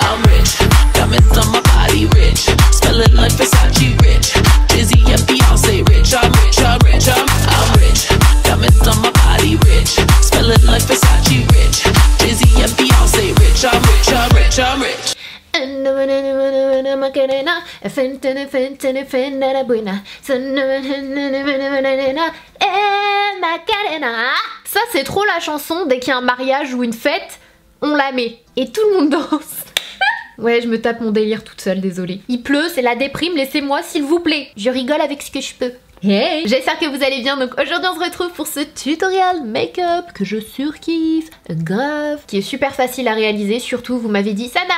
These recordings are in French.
I'm rich. Diamonds on my body rich. Smelling like Versace rich. Jizzy and Beyonce rich. I'm rich, I'm rich, I'm rich. Diamonds on my body rich. Smelling like Versace rich. Jizzy and Beyonce rich. I'm rich, I'm rich, I'm rich. Ça c'est trop la chanson, dès qu'il y a un mariage ou une fête, on la met et tout le monde danse. Ouais, je me tape mon délire toute seule, désolée. Il pleut, c'est la déprime, laissez-moi s'il vous plaît. Je rigole avec ce que je peux. Hey, j'espère que vous allez bien. Donc aujourd'hui on se retrouve pour ce tutoriel make-up que je surkiffe grave, qui est super facile à réaliser. Surtout vous m'avez dit Sana,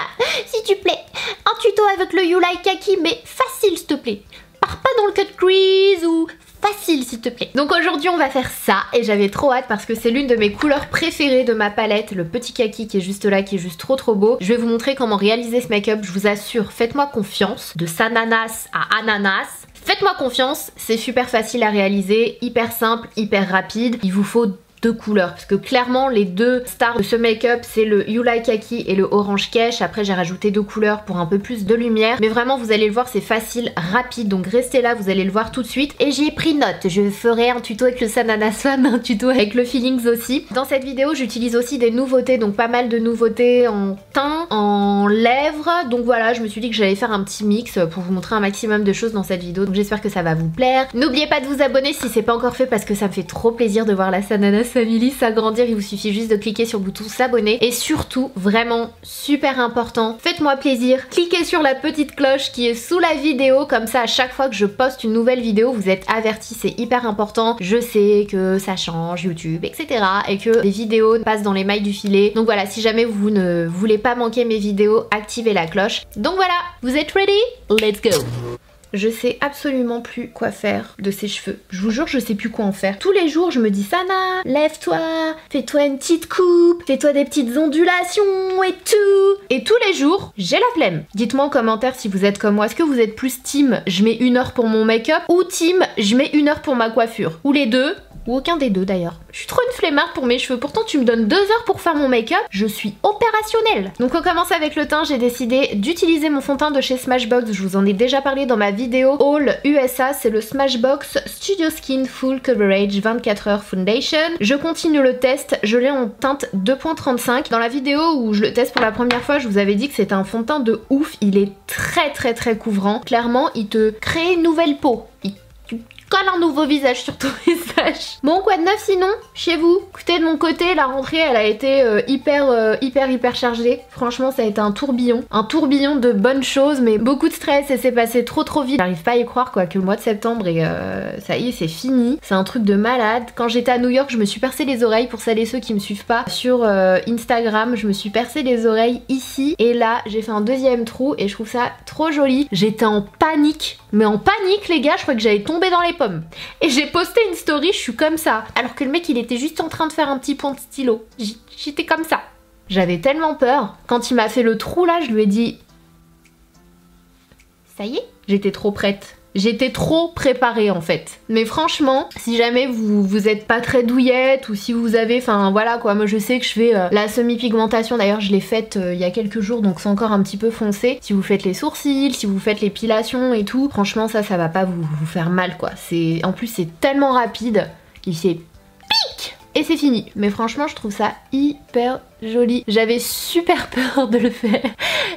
s'il te plaît, un tuto avec le You Like Kaki, mais facile s'il te plaît. Pars pas dans le cut crease ou facile s'il te plaît. Donc aujourd'hui on va faire ça et j'avais trop hâte parce que c'est l'une de mes couleurs préférées de ma palette, le petit kaki qui est juste là, qui est juste trop beau. Je vais vous montrer comment réaliser ce make-up, je vous assure, faites-moi confiance. De Sananas à Ananas, faites-moi confiance, c'est super facile à réaliser, hyper simple, hyper rapide. Il vous faut deux couleurs parce que clairement les deux stars de ce make-up c'est le You Like Kaki et le Orange Cash. Après j'ai rajouté deux couleurs pour un peu plus de lumière, mais vraiment vous allez le voir, c'est facile, rapide, donc restez là, vous allez le voir tout de suite. Et j'ai pris note, je ferai un tuto avec le Sananas Femme, un tuto avec le Feelings aussi. Dans cette vidéo j'utilise aussi des nouveautés, donc pas mal de nouveautés en teint, en lèvres, donc voilà, je me suis dit que j'allais faire un petit mix pour vous montrer un maximum de choses dans cette vidéo, donc j'espère que ça va vous plaire. N'oubliez pas de vous abonner si c'est pas encore fait parce que ça me fait trop plaisir de voir la Sananas Family s'agrandir. Il vous suffit juste de cliquer sur le bouton s'abonner et surtout, vraiment super important, faites-moi plaisir, cliquez sur la petite cloche qui est sous la vidéo, comme ça à chaque fois que je poste une nouvelle vidéo vous êtes avertis, c'est hyper important. Je sais que ça change YouTube etc et que les vidéos passent dans les mailles du filet, donc voilà, si jamais vous ne voulez pas manquer mes vidéos, activez la cloche. Donc voilà, vous êtes ready? Let's go! Je sais absolument plus quoi faire de ses cheveux. Je vous jure, je sais plus quoi en faire. Tous les jours, je me dis Sana, lève-toi, fais-toi une petite coupe, fais-toi des petites ondulations et tout. Et tous les jours, j'ai la flemme. Dites-moi en commentaire si vous êtes comme moi. Est-ce que vous êtes plus team je mets 1 heure pour mon make-up ou team je mets 1 heure pour ma coiffure? Ou les deux? Ou aucun des deux d'ailleurs. Je suis trop une flemmarde pour mes cheveux. Pourtant tu me donnes 2 heures pour faire mon make-up. Je suis opérationnelle. Donc on commence avec le teint. J'ai décidé d'utiliser mon fond de teint de chez Smashbox. Je vous en ai déjà parlé dans ma vidéo Haul USA. C'est le Smashbox Studio Skin Full Coverage 24 heures Foundation. Je continue le test. Je l'ai en teinte 2.35. Dans la vidéo où je le teste pour la première fois, je vous avais dit que c'était un fond de teint de ouf. Il est très couvrant. Clairement, il te crée une nouvelle peau. Colle un nouveau visage sur ton visage. Bon, quoi de neuf sinon chez vous? Écoutez, de mon côté la rentrée elle a été hyper chargée. Franchement ça a été un tourbillon de bonnes choses, mais beaucoup de stress et c'est passé trop vite. J'arrive pas à y croire quoi que le mois de septembre et ça y est c'est fini. C'est un truc de malade. Quand j'étais à New York je me suis percé les oreilles, pour celles et ceux qui me suivent pas sur Instagram, je me suis percé les oreilles ici et là j'ai fait un deuxième trou et je trouve ça trop joli. J'étais en panique, mais en panique les gars, je crois que j'allais tomber dans les pommes. Et j'ai posté une story, je suis comme ça. Alors que le mec il était juste en train de faire un petit point de stylo. J'étais comme ça. J'avais tellement peur. Quand il m'a fait le trou là, je lui ai dit ça y est, j'étais trop prête. J'étais trop préparée en fait. Mais franchement, si jamais vous êtes pas très douillette ou si vous avez, enfin voilà quoi, moi je sais que je fais la semi-pigmentation, d'ailleurs je l'ai faite il y a quelques jours donc c'est encore un petit peu foncé. Si vous faites les sourcils, si vous faites l'épilation et tout, franchement ça va pas vous faire mal quoi. En plus c'est tellement rapide qu'il fait pic et c'est fini. Mais franchement je trouve ça hyper joli. J'avais super peur de le faire.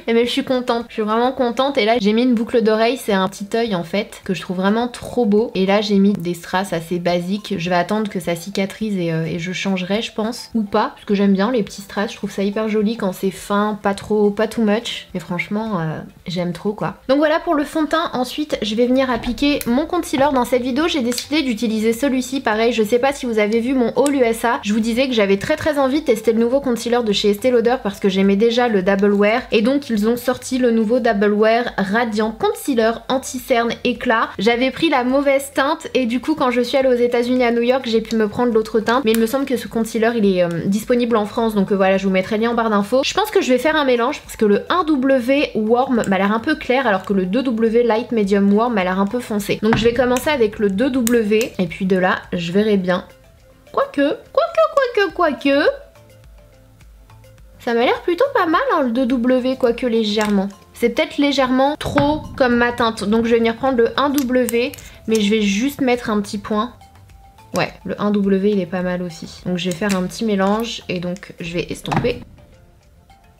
Mais je suis contente, je suis vraiment contente. Et là j'ai mis une boucle d'oreille, c'est un petit œil en fait que je trouve vraiment trop beau. Et là j'ai mis des strass assez basiques. Je vais attendre que ça cicatrise et je changerai je pense. Ou pas, parce que j'aime bien les petits strass. Je trouve ça hyper joli quand c'est fin, pas too much. Mais franchement j'aime trop quoi. Donc voilà pour le fond de teint. Ensuite je vais venir appliquer mon concealer. Dans cette vidéo j'ai décidé d'utiliser celui-ci. Pareil, je sais pas si vous avez vu mon haul USA. Je vous disais que j'avais très envie de tester le nouveau concealer de chez Estée Lauder parce que j'aimais déjà le Double Wear et donc ils ont sorti le nouveau Double Wear Radiant Concealer Anti-Cerne Éclat. J'avais pris la mauvaise teinte et du coup quand je suis allée aux États-Unis à New York j'ai pu me prendre l'autre teinte, mais il me semble que ce concealer il est disponible en France donc voilà, je vous mettrai le lien en barre d'infos. Je pense que je vais faire un mélange parce que le 1W Warm m'a l'air un peu clair alors que le 2W Light Medium Warm m'a l'air un peu foncé. Donc je vais commencer avec le 2W et puis de là je verrai bien. Quoique. Ça m'a l'air plutôt pas mal hein, le 2W, quoique légèrement. C'est peut-être légèrement trop comme ma teinte. Donc je vais venir prendre le 1W, mais je vais juste mettre un petit point. Ouais, le 1W il est pas mal aussi. Donc je vais faire un petit mélange et donc je vais estomper.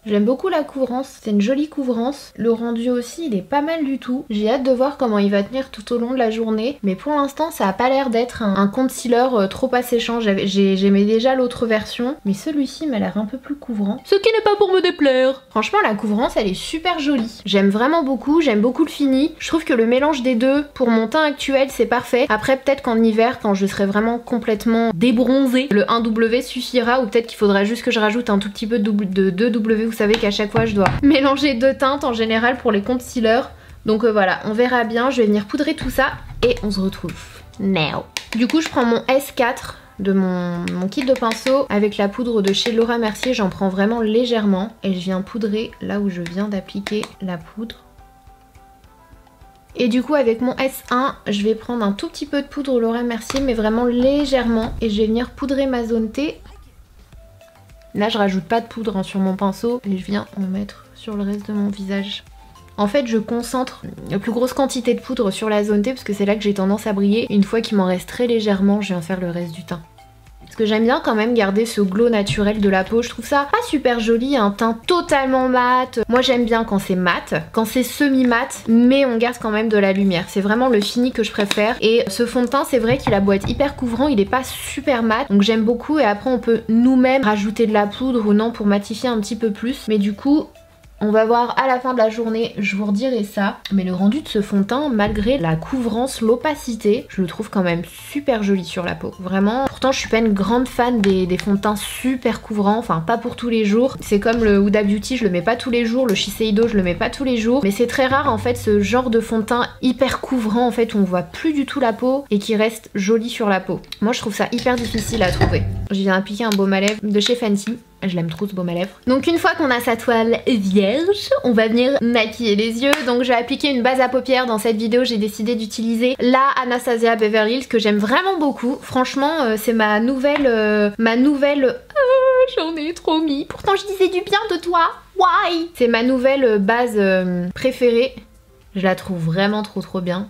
J'aime beaucoup la couvrance, c'est une jolie couvrance. Le rendu aussi, il est pas mal du tout. J'ai hâte de voir comment il va tenir tout au long de la journée. Mais pour l'instant, ça a pas l'air d'être un concealer trop asséchant. J'aimais déjà l'autre version, mais celui-ci m'a l'air un peu plus couvrant. Ce qui n'est pas pour me déplaire. Franchement, la couvrance, elle est super jolie. J'aime vraiment beaucoup, j'aime beaucoup le fini. Je trouve que le mélange des deux, pour mon teint actuel, c'est parfait. Après, peut-être qu'en hiver, quand je serai vraiment complètement débronzée, le 1W suffira, ou peut-être qu'il faudra juste que je rajoute un tout petit peu de 2W. Vous savez qu'à chaque fois je dois mélanger deux teintes en général pour les concealers. Donc voilà, on verra bien. Je vais venir poudrer tout ça et on se retrouve now. Du coup je prends mon S4 de mon kit de pinceau avec la poudre de chez Laura Mercier. J'en prends vraiment légèrement et je viens poudrer là où je viens d'appliquer la poudre. Et du coup avec mon S1 je vais prendre un tout petit peu de poudre Laura Mercier mais vraiment légèrement et je vais venir poudrer ma zone T. Là je rajoute pas de poudre hein, sur mon pinceau et je viens en mettre sur le reste de mon visage. En fait je concentre la plus grosse quantité de poudre sur la zone T parce que c'est là que j'ai tendance à briller. Une fois qu'il m'en reste très légèrement, je viens faire le reste du teint. Parce que j'aime bien quand même garder ce glow naturel de la peau. Je trouve ça pas super joli, un teint totalement mat. Moi j'aime bien quand c'est mat, quand c'est semi-mat, mais on garde quand même de la lumière. C'est vraiment le fini que je préfère. Et ce fond de teint, c'est vrai qu'il a beau être hyper couvrant, il est pas super mat. Donc j'aime beaucoup et après on peut nous-mêmes rajouter de la poudre ou non pour matifier un petit peu plus. Mais du coup... on va voir à la fin de la journée, je vous redirai ça. Mais le rendu de ce fond de teint, malgré la couvrance, l'opacité, je le trouve quand même super joli sur la peau. Vraiment. Pourtant, je suis pas une grande fan des fonds de teint super couvrants. Enfin, pas pour tous les jours. C'est comme le Huda Beauty, je le mets pas tous les jours. Le Shiseido, je le mets pas tous les jours. Mais c'est très rare en fait ce genre de fond de teint hyper couvrant en fait où on voit plus du tout la peau et qui reste joli sur la peau. Moi, je trouve ça hyper difficile à trouver. Je viens appliquer un baume à lèvres de chez Fenty. Je l'aime trop ce baume à lèvres. Donc une fois qu'on a sa toile vierge, on va venir maquiller les yeux. Donc j'ai appliqué une base à paupières. Dans cette vidéo, j'ai décidé d'utiliser la Anastasia Beverly Hills que j'aime vraiment beaucoup. Franchement, c'est ma nouvelle... j'en ai trop mis. Pourtant je disais du bien de toi. Why? C'est ma nouvelle base préférée. Je la trouve vraiment trop bien.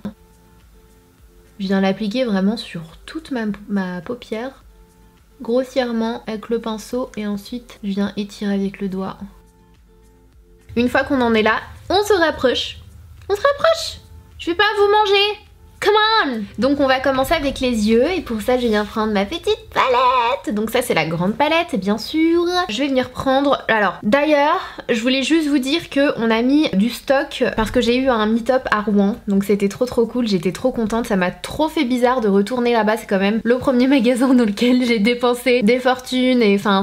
Je viens l'appliquer vraiment sur toute ma paupière. Grossièrement avec le pinceau et ensuite je viens étirer avec le doigt. Une fois qu'on en est là, on se rapproche. On se rapproche. Je vais pas vous manger. Come on! Donc on va commencer avec les yeux et pour ça je viens prendre ma petite palette. Donc ça c'est la grande palette bien sûr. Je vais venir prendre... Alors d'ailleurs je voulais juste vous dire qu'on a mis du stock parce que j'ai eu un meet-up à Rouen. Donc c'était trop cool, j'étais trop contente. Ça m'a trop fait bizarre de retourner là-bas. C'est quand même le premier magasin dans lequel j'ai dépensé des fortunes. Et enfin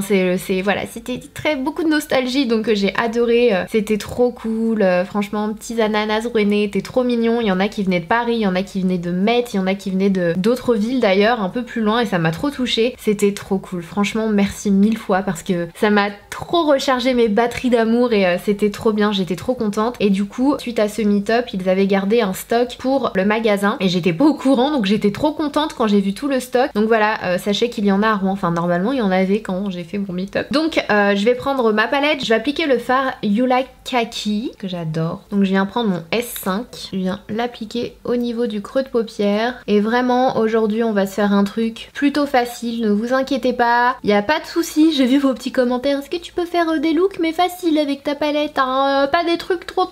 voilà, c'était beaucoup de nostalgie donc j'ai adoré. C'était trop cool. Franchement petits ananas rouennés, c'était trop mignon. Il y en a qui venaient de Paris, il y en a qui venaient de Metz, il y en a qui venaient d'autres villes d'ailleurs, un peu plus loin et ça m'a trop touchée. C'était trop cool. Franchement, merci 1000 fois parce que ça m'a trop rechargé mes batteries d'amour et c'était trop bien, j'étais trop contente. Et du coup, suite à ce meet-up, ils avaient gardé un stock pour le magasin et j'étais pas au courant donc j'étais trop contente quand j'ai vu tout le stock. Donc voilà, sachez qu'il y en a à Rouen. Enfin, normalement, il y en avait quand j'ai fait mon meet-up. Donc, je vais prendre ma palette, je vais appliquer le fard You Like Kaki que j'adore. Donc, je viens prendre mon S5, je viens l'appliquer au niveau du creux de paupière et vraiment aujourd'hui on va se faire un truc plutôt facile, ne vous inquiétez pas, il n'y a pas de souci. J'ai vu vos petits commentaires, est-ce que tu peux faire des looks mais faciles avec ta palette hein, pas des trucs trop.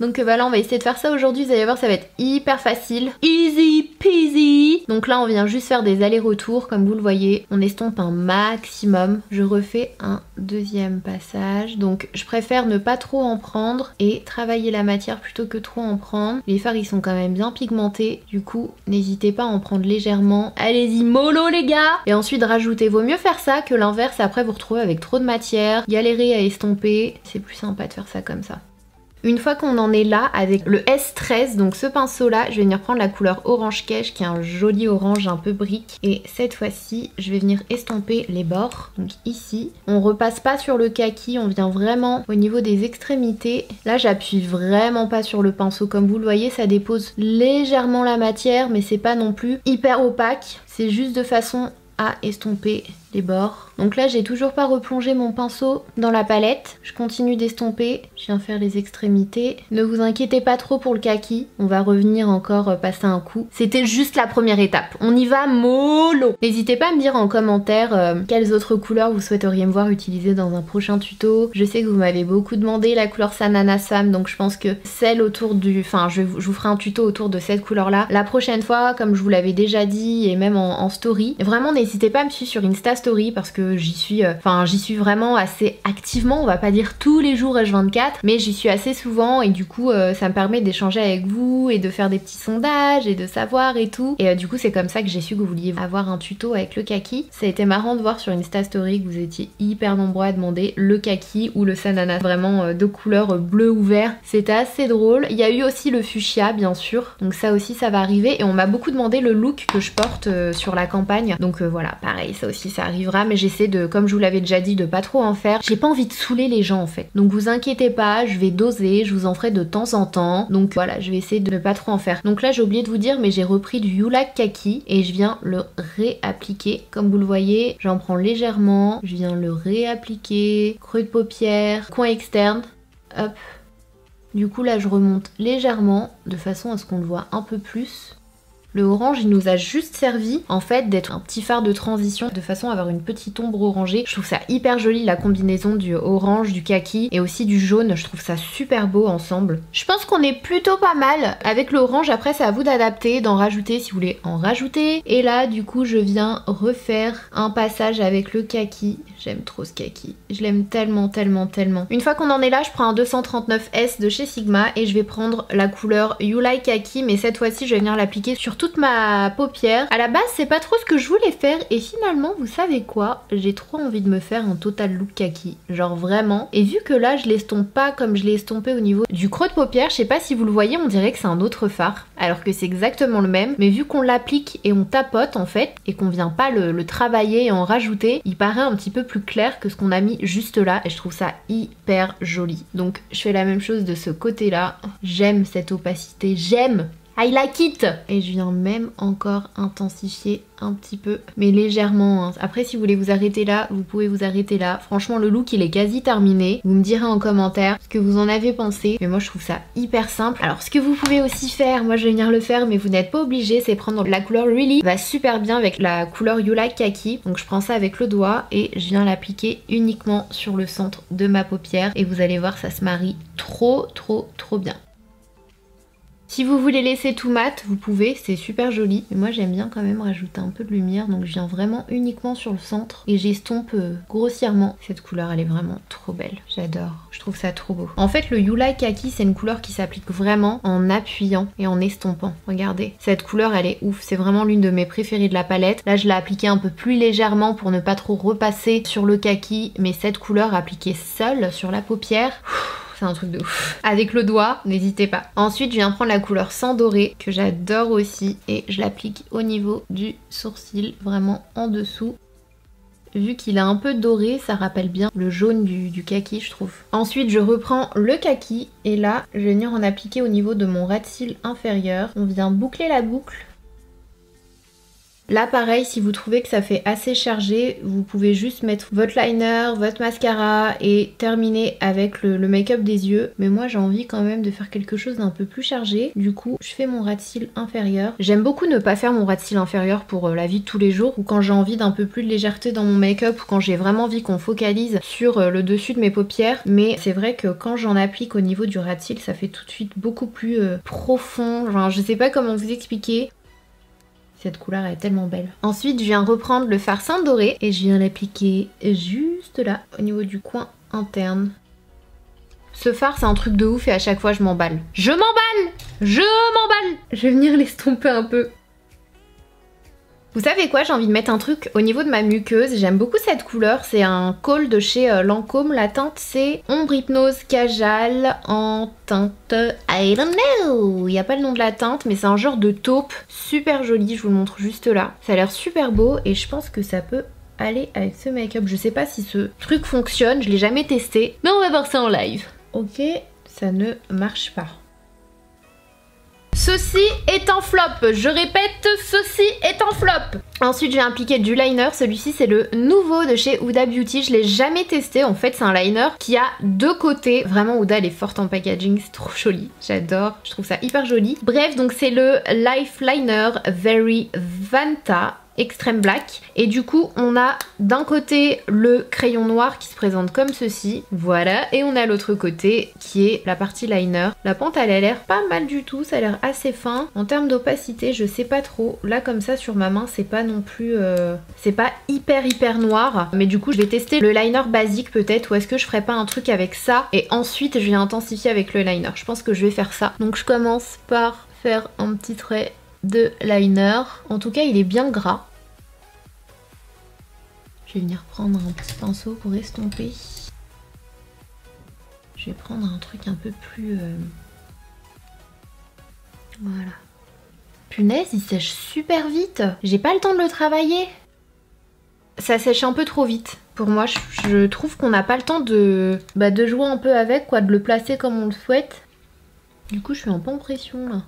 Donc voilà, on va essayer de faire ça aujourd'hui, vous allez voir ça va être hyper facile, easy peasy. Donc là on vient juste faire des allers-retours comme vous le voyez, on estompe un maximum, je refais un deuxième passage. Donc je préfère ne pas trop en prendre et travailler la matière plutôt que trop en prendre. Les fards ils sont quand même bien pigmentés, du coup n'hésitez pas à en prendre légèrement. Allez-y mollo les gars. Et ensuite rajouter, vaut mieux faire ça que l'inverse, après vous retrouvez avec trop de matière, galérer à estomper, c'est plus sympa de faire ça comme ça. Une fois qu'on en est là avec le S13, donc ce pinceau là, je vais venir prendre la couleur Orange Cash qui est un joli orange un peu brique. Et cette fois-ci, je vais venir estomper les bords. Donc ici, on repasse pas sur le kaki, on vient vraiment au niveau des extrémités. Là, j'appuie vraiment pas sur le pinceau. Comme vous le voyez, ça dépose légèrement la matière, mais c'est pas non plus hyper opaque. C'est juste de façon à estomper les bords. Donc là, j'ai toujours pas replongé mon pinceau dans la palette. Je continue d'estomper. Je viens faire les extrémités. Ne vous inquiétez pas trop pour le kaki. On va revenir encore passer un coup. C'était juste la première étape. On y va mollo. N'hésitez pas à me dire en commentaire quelles autres couleurs vous souhaiteriez me voir utiliser dans un prochain tuto. Je sais que vous m'avez beaucoup demandé la couleur Sananas Femme, donc je pense que celle autour du... Enfin, je vous ferai un tuto autour de cette couleur-là. La prochaine fois, comme je vous l'avais déjà dit, et même en story. Vraiment, n'hésitez pas à me suivre sur Insta Story parce que j'y suis vraiment assez activement. On va pas dire tous les jours H24, mais j'y suis assez souvent et du coup, ça me permet d'échanger avec vous et de faire des petits sondages et de savoir et tout. Et du coup, c'est comme ça que j'ai su que vous vouliez avoir un tuto avec le kaki. Ça a été marrant de voir sur Insta Story que vous étiez hyper nombreux à demander le kaki ou le Sananas. Vraiment deux couleurs bleu ou vert. C'était assez drôle. Il y a eu aussi le fuchsia, bien sûr. Donc ça aussi, ça va arriver. Et on m'a beaucoup demandé le look que je porte sur la campagne. Donc voilà, pareil, ça aussi, ça arrivera. Mais j'essaie de, comme je vous l'avais déjà dit, de pas trop en faire. J'ai pas envie de saouler les gens en fait. Donc vous inquiétez pas, je vais doser, je vous en ferai de temps en temps. Donc voilà, je vais essayer de ne pas trop en faire. Donc là, j'ai oublié de vous dire, mais j'ai repris du Yulak Kaki et je viens le réappliquer. Comme vous le voyez, j'en prends légèrement. Je viens le réappliquer. Creux de paupière, coin externe. Hop. Du coup là je remonte légèrement de façon à ce qu'on le voit un peu plus. Le orange, il nous a juste servi en fait d'être un petit fard de transition de façon à avoir une petite ombre orangée. Je trouve ça hyper joli la combinaison du orange, du kaki et aussi du jaune. Je trouve ça super beau ensemble. Je pense qu'on est plutôt pas mal avec l'orange. Après c'est à vous d'adapter, d'en rajouter si vous voulez en rajouter. Et là du coup je viens refaire un passage avec le kaki. J'aime trop ce kaki. Je l'aime tellement, tellement, tellement. Une fois qu'on en est là, je prends un 239S de chez Sigma et je vais prendre la couleur You Like Kaki, mais cette fois-ci je vais venir l'appliquer sur toute ma paupière. À la base c'est pas trop ce que je voulais faire et finalement vous savez quoi, j'ai trop envie de me faire un total look kaki, genre vraiment. Et vu que là je l'estompe pas comme je l'ai estompé au niveau du creux de paupière, je sais pas si vous le voyez, on dirait que c'est un autre fard alors que c'est exactement le même, mais vu qu'on l'applique et on tapote en fait et qu'on vient pas le travailler et en rajouter, il paraît un petit peu plus clair que ce qu'on a mis juste là et je trouve ça hyper joli. Donc je fais la même chose de ce côté là. J'aime cette opacité, j'aime. I like it! Et je viens même encore intensifier un petit peu, mais légèrement. Hein. Après, si vous voulez vous arrêter là, vous pouvez vous arrêter là. Franchement, le look, il est quasi terminé. Vous me direz en commentaire ce que vous en avez pensé. Mais moi, je trouve ça hyper simple. Alors, ce que vous pouvez aussi faire, moi, je vais venir le faire, mais vous n'êtes pas obligé, c'est prendre la couleur Really. Ça va super bien avec la couleur You Like Kaki. Donc, je prends ça avec le doigt et je viens l'appliquer uniquement sur le centre de ma paupière. Et vous allez voir, ça se marie trop, trop, trop bien. Si vous voulez laisser tout mat, vous pouvez, c'est super joli. Mais moi j'aime bien quand même rajouter un peu de lumière, donc je viens vraiment uniquement sur le centre et j'estompe grossièrement. Cette couleur elle est vraiment trop belle, j'adore, je trouve ça trop beau. En fait le You Like Kaki c'est une couleur qui s'applique vraiment en appuyant et en estompant. Regardez, cette couleur elle est ouf, c'est vraiment l'une de mes préférées de la palette. Là je l'ai appliquée un peu plus légèrement pour ne pas trop repasser sur le kaki, mais cette couleur appliquée seule sur la paupière... C'est un truc de ouf. Avec le doigt, n'hésitez pas. Ensuite, je viens prendre la couleur Sang Doré, que j'adore aussi, et je l'applique au niveau du sourcil, vraiment en dessous. Vu qu'il est un peu doré, ça rappelle bien le jaune du kaki, je trouve. Ensuite, je reprends le kaki, et là, je vais venir en appliquer au niveau de mon ras de cils inférieur. On vient boucler la boucle. Là pareil, si vous trouvez que ça fait assez chargé, vous pouvez juste mettre votre liner, votre mascara et terminer avec le make-up des yeux. Mais moi j'ai envie quand même de faire quelque chose d'un peu plus chargé. Du coup, je fais mon ras de cils inférieur. J'aime beaucoup ne pas faire mon ras de cils inférieur pour la vie de tous les jours ou quand j'ai envie d'un peu plus de légèreté dans mon make-up ou quand j'ai vraiment envie qu'on focalise sur le dessus de mes paupières. Mais c'est vrai que quand j'en applique au niveau du ras de cils, ça fait tout de suite beaucoup plus profond. Genre, je sais pas comment vous expliquer. Cette couleur est tellement belle. Ensuite, je viens reprendre le fard Sang Doré et je viens l'appliquer juste là, au niveau du coin interne. Ce fard, c'est un truc de ouf et à chaque fois, je m'emballe. Je m'emballe! Je m'emballe! Je vais venir l'estomper un peu. Vous savez quoi, j'ai envie de mettre un truc au niveau de ma muqueuse. J'aime beaucoup cette couleur, c'est un col de chez Lancôme. La teinte c'est Ombre Hypnose Kajal en teinte I don't know. Il n'y a pas le nom de la teinte mais c'est un genre de taupe super joli, je vous le montre juste là. Ça a l'air super beau et je pense que ça peut aller avec ce make-up. Je sais pas si ce truc fonctionne, je l'ai jamais testé, mais on va voir ça en live. Ok, ça ne marche pas. Ceci est un flop, je répète, ceci est un flop. Ensuite je vais appliquer du liner, celui-ci c'est le nouveau de chez Huda Beauty, je l'ai jamais testé, en fait c'est un liner qui a deux côtés, vraiment Huda elle est forte en packaging, c'est trop joli, j'adore, je trouve ça hyper joli. Bref donc c'est le Life Liner Very Vanta Extreme Black et du coup on a d'un côté le crayon noir qui se présente comme ceci, voilà, et on a l'autre côté qui est la partie liner. La pente elle a l'air pas mal du tout, ça a l'air assez fin. En termes d'opacité je sais pas trop, là comme ça sur ma main c'est pas non plus c'est pas hyper noir, mais du coup je vais tester le liner basique peut-être, ou est-ce que je ferais pas un truc avec ça et ensuite je vais intensifier avec le liner. Je pense que je vais faire ça, donc je commence par faire un petit trait de liner. En tout cas il est bien gras. Je vais venir prendre un petit pinceau pour estomper. Je vais prendre un truc un peu plus... Voilà. Punaise, il sèche super vite. J'ai pas le temps de le travailler. Ça sèche un peu trop vite. Pour moi, je trouve qu'on n'a pas le temps de jouer un peu avec, quoi, de le placer comme on le souhaite. Du coup, je suis un peu en pression là.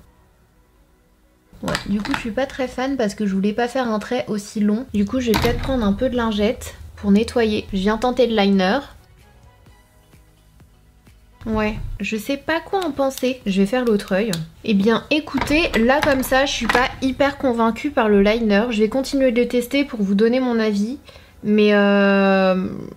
Ouais, du coup je suis pas très fan parce que je voulais pas faire un trait aussi long. Du coup je vais peut-être prendre un peu de lingette pour nettoyer. Je viens tenter le liner. Ouais, je sais pas quoi en penser. Je vais faire l'autre œil. Eh bien écoutez, là comme ça je suis pas hyper convaincue par le liner. Je vais continuer de le tester pour vous donner mon avis. Mais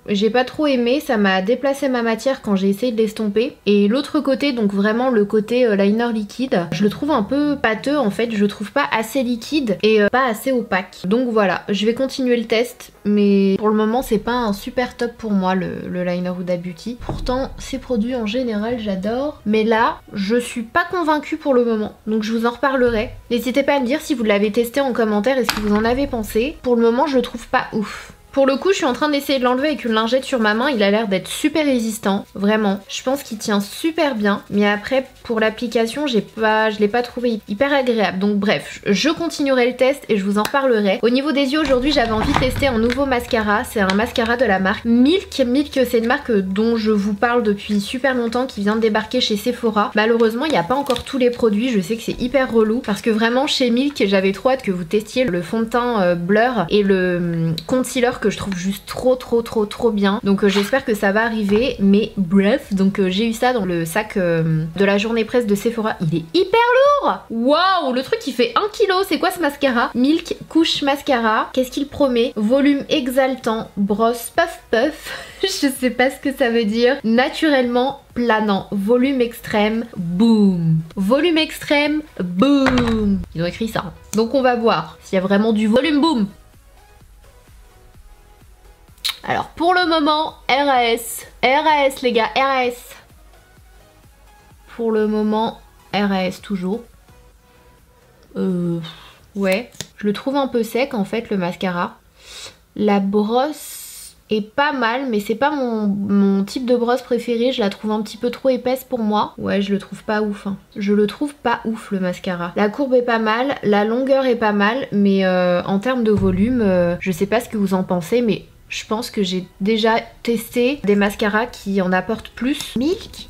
j'ai pas trop aimé, ça m'a déplacé ma matière quand j'ai essayé de l'estomper. Et l'autre côté, donc vraiment le côté liner liquide, je le trouve un peu pâteux en fait, je le trouve pas assez liquide et pas assez opaque. Donc voilà, je vais continuer le test, mais pour le moment c'est pas un super top pour moi le liner Huda Beauty. Pourtant ces produits en général j'adore, mais là je suis pas convaincue pour le moment, donc je vous en reparlerai. N'hésitez pas à me dire si vous l'avez testé en commentaire et ce que vous en avez pensé. Pour le moment je le trouve pas ouf. Pour le coup, je suis en train d'essayer de l'enlever avec une lingette sur ma main. Il a l'air d'être super résistant, vraiment. Je pense qu'il tient super bien. Mais après, pour l'application, je l'ai pas trouvé hyper agréable. Donc bref, je continuerai le test et je vous en reparlerai. Au niveau des yeux, aujourd'hui, j'avais envie de tester un nouveau mascara. C'est un mascara de la marque Milk. Milk, c'est une marque dont je vous parle depuis super longtemps, qui vient de débarquer chez Sephora. Malheureusement, il n'y a pas encore tous les produits. Je sais que c'est hyper relou parce que vraiment, chez Milk, j'avais trop hâte que vous testiez le fond de teint Blur et le concealer que je trouve juste trop bien, donc j'espère que ça va arriver. Mais bref, donc j'ai eu ça dans le sac de la journée presse de Sephora. Il est hyper lourd. Waouh, le truc il fait 1 kg. C'est quoi ce mascara? Milk Couche Mascara. Qu'est-ce qu'il promet? Volume exaltant, brosse puff je sais pas ce que ça veut dire. Naturellement planant, volume extrême, boum. Volume extrême, boum. Ils ont écrit ça, donc on va voir s'il y a vraiment du volume boom. Alors pour le moment, RAS les gars, RAS. Pour le moment, RAS toujours. Ouais, je le trouve un peu sec en fait le mascara. La brosse est pas mal, mais c'est pas mon type de brosse préféré. Je la trouve un petit peu trop épaisse pour moi. Ouais, je le trouve pas ouf. Hein. Je le trouve pas ouf le mascara. La courbe est pas mal, la longueur est pas mal, mais en termes de volume, je sais pas ce que vous en pensez, mais je pense que j'ai déjà testé des mascaras qui en apportent plus. Milk,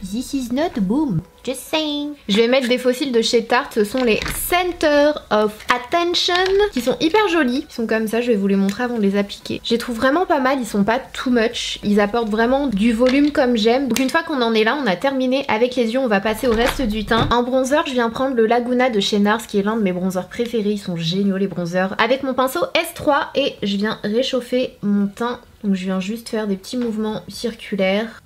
this is not boom. Just saying. Je vais mettre des fossiles de chez Tarte. Ce sont les Center of Attention qui sont hyper jolis. Ils sont comme ça, je vais vous les montrer avant de les appliquer. Je les trouve vraiment pas mal, ils sont pas too much. Ils apportent vraiment du volume comme j'aime. Donc une fois qu'on en est là, on a terminé avec les yeux. On va passer au reste du teint. En bronzer, je viens prendre le Laguna de chez NARS qui est l'un de mes bronzers préférés. Ils sont géniaux les bronzers. Avec mon pinceau S3 et je viens réchauffer mon teint. Donc je viens juste faire des petits mouvements circulaires.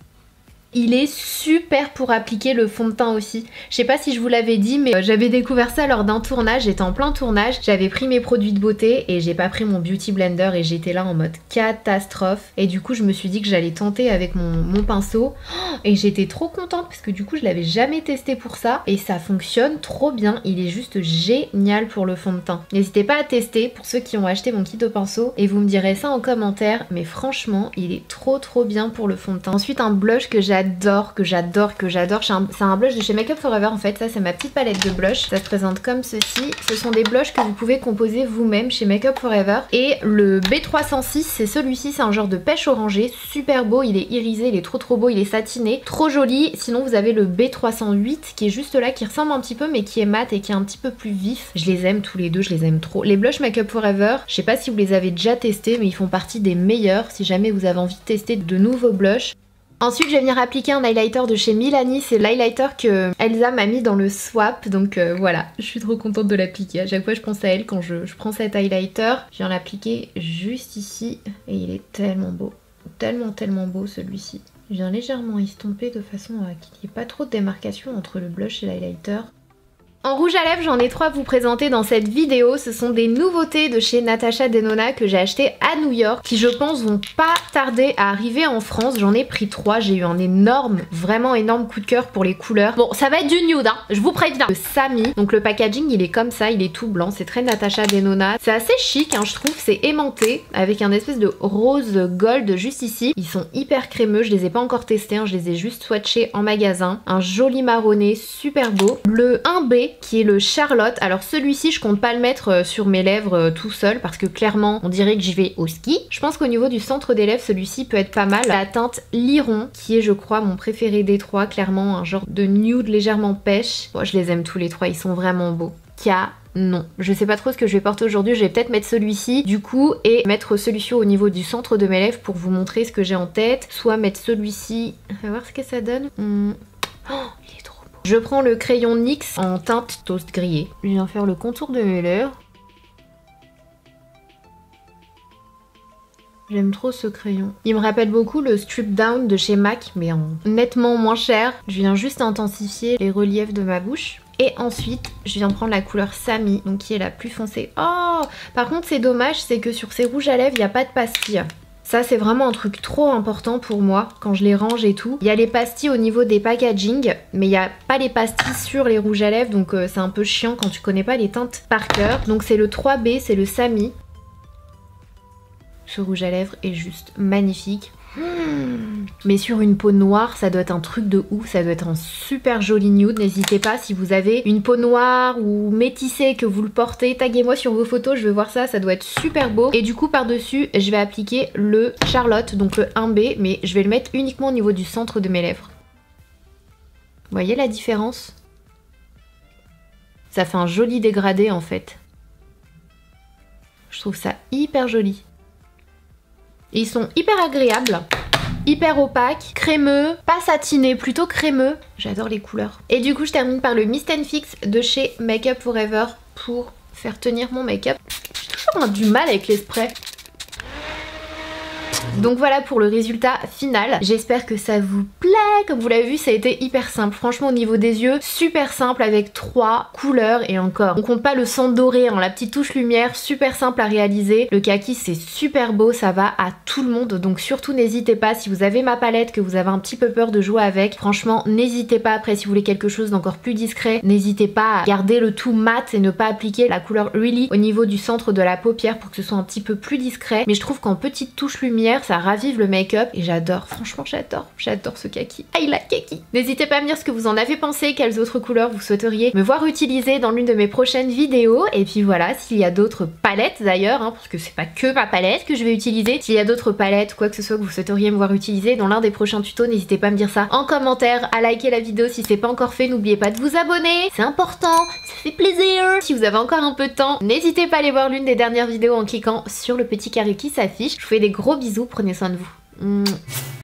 Il est super pour appliquer le fond de teint aussi. Je sais pas si je vous l'avais dit, mais j'avais découvert ça lors d'un tournage. J'étais en plein tournage, j'avais pris mes produits de beauté et j'ai pas pris mon beauty blender et j'étais là en mode catastrophe. Et du coup je me suis dit que j'allais tenter avec mon pinceau et j'étais trop contente parce que du coup je l'avais jamais testé pour ça et ça fonctionne trop bien. Il est juste génial pour le fond de teint. N'hésitez pas à tester pour ceux qui ont acheté mon kit au pinceau et vous me direz ça en commentaire, mais franchement il est trop bien pour le fond de teint. Ensuite un blush que j'adore, j'adore. C'est un blush de chez Make Up For Ever en fait. Ça c'est ma petite palette de blush. Ça se présente comme ceci. Ce sont des blushs que vous pouvez composer vous-même chez Make Up For Ever. Et le B306 c'est celui-ci, c'est un genre de pêche orangé. Super beau, il est irisé, il est trop beau, il est satiné. Trop joli. Sinon vous avez le B308 qui est juste là, qui ressemble un petit peu mais qui est mat et qui est un petit peu plus vif. Je les aime tous les deux, je les aime trop. Les blushs Make Up For Ever, je sais pas si vous les avez déjà testés mais ils font partie des meilleurs si jamais vous avez envie de tester de nouveaux blushs. Ensuite je vais venir appliquer un highlighter de chez Milani, c'est l'highlighter que Elsa m'a mis dans le swap, donc voilà, je suis trop contente de l'appliquer. À chaque fois je pense à elle quand je prends cet highlighter. Je viens l'appliquer juste ici et il est tellement beau, tellement beau celui-ci. Je viens légèrement estomper de façon à qu'il n'y ait pas trop de démarcation entre le blush et l'highlighter. En rouge à lèvres, j'en ai 3 à vous présenter dans cette vidéo. Ce sont des nouveautés de chez Natasha Denona que j'ai acheté à New York, qui je pense vont pas tarder à arriver en France. J'en ai pris 3, j'ai eu un vraiment énorme coup de cœur pour les couleurs. Bon, ça va être du nude, hein, je vous préviens. Le Sami, donc le packaging il est comme ça, il est tout blanc, c'est très Natasha Denona. C'est assez chic, hein, je trouve, c'est aimanté, avec un espèce de rose gold juste ici. Ils sont hyper crémeux, je les ai pas encore testés, hein, je les ai juste swatchés en magasin. Un joli marronné, super beau. Le 1B, qui est le Charlotte. Alors celui-ci je compte pas le mettre sur mes lèvres tout seul parce que clairement on dirait que j'y vais au ski. Je pense qu'au niveau du centre des lèvres celui-ci peut être pas mal. La teinte Liron qui est je crois mon préféré des 3, clairement un genre de nude légèrement pêche. Bon, je les aime tous les 3, ils sont vraiment beaux. Non, je sais pas trop ce que je vais porter aujourd'hui, je vais peut-être mettre celui-ci du coup et mettre celui-ci au niveau du centre de mes lèvres pour vous montrer ce que j'ai en tête, soit mettre celui-ci, on va voir ce que ça donne. Oh, il est trop beau. Je prends le crayon NYX en teinte toast grillé, je viens faire le contour de mes lèvres. J'aime trop ce crayon. Il me rappelle beaucoup le Strip Down de chez MAC, mais en nettement moins cher. Je viens juste intensifier les reliefs de ma bouche. Et ensuite, je viens prendre la couleur Sami, donc qui est la plus foncée. Oh, par contre, c'est dommage, c'est que sur ces rouges à lèvres, il n'y a pas de pastille. Ça, c'est vraiment un truc trop important pour moi, quand je les range et tout. Il y a les pastilles au niveau des packaging, mais il n'y a pas les pastilles sur les rouges à lèvres, donc c'est un peu chiant quand tu connais pas les teintes par cœur. Donc c'est le 3B, c'est le Sami. Ce rouge à lèvres est juste magnifique. Mais sur une peau noire, ça doit être un truc de ouf, ça doit être un super joli nude. N'hésitez pas, si vous avez une peau noire ou métissée que vous le portez, taguez-moi sur vos photos, je veux voir ça, ça doit être super beau. Et du coup par-dessus, je vais appliquer le Charlotte, donc le 1B, mais je vais le mettre uniquement au niveau du centre de mes lèvres. Vous voyez la différence? Ça fait un joli dégradé en fait. Je trouve ça hyper joli. Et ils sont hyper agréables, hyper opaques, crémeux, pas satinés, plutôt crémeux. J'adore les couleurs. Et du coup je termine par le Mist & Fix de chez Make Up For Ever pour faire tenir mon make-up. J'ai toujours du mal avec les sprays. Donc voilà pour le résultat final. J'espère que ça vous plaît. Comme vous l'avez vu, ça a été hyper simple. Franchement, au niveau des yeux, super simple avec 3 couleurs et encore. On compte pas le sang doré, hein, la petite touche lumière, super simple à réaliser. Le kaki, c'est super beau, ça va à tout le monde. Donc surtout, n'hésitez pas. Si vous avez ma palette, que vous avez un petit peu peur de jouer avec, franchement, n'hésitez pas. Après, si vous voulez quelque chose d'encore plus discret, n'hésitez pas à garder le tout mat et ne pas appliquer la couleur Really au niveau du centre de la paupière pour que ce soit un petit peu plus discret. Mais je trouve qu'en petite touche lumière, ça ravive le make-up et j'adore, franchement j'adore ce kaki. I like kaki. N'hésitez pas à me dire ce que vous en avez pensé, quelles autres couleurs vous souhaiteriez me voir utiliser dans l'une de mes prochaines vidéos. Et puis voilà, s'il y a d'autres palettes d'ailleurs, hein, parce que c'est pas que ma palette que je vais utiliser, s'il y a d'autres palettes, quoi que ce soit que vous souhaiteriez me voir utiliser dans l'un des prochains tutos, n'hésitez pas à me dire ça en commentaire, à liker la vidéo si c'est pas encore fait, n'oubliez pas de vous abonner, c'est important, ça fait plaisir. Si vous avez encore un peu de temps, n'hésitez pas à aller voir l'une des dernières vidéos en cliquant sur le petit carré qui s'affiche. Je vous fais des gros bisous, prenez soin de vous.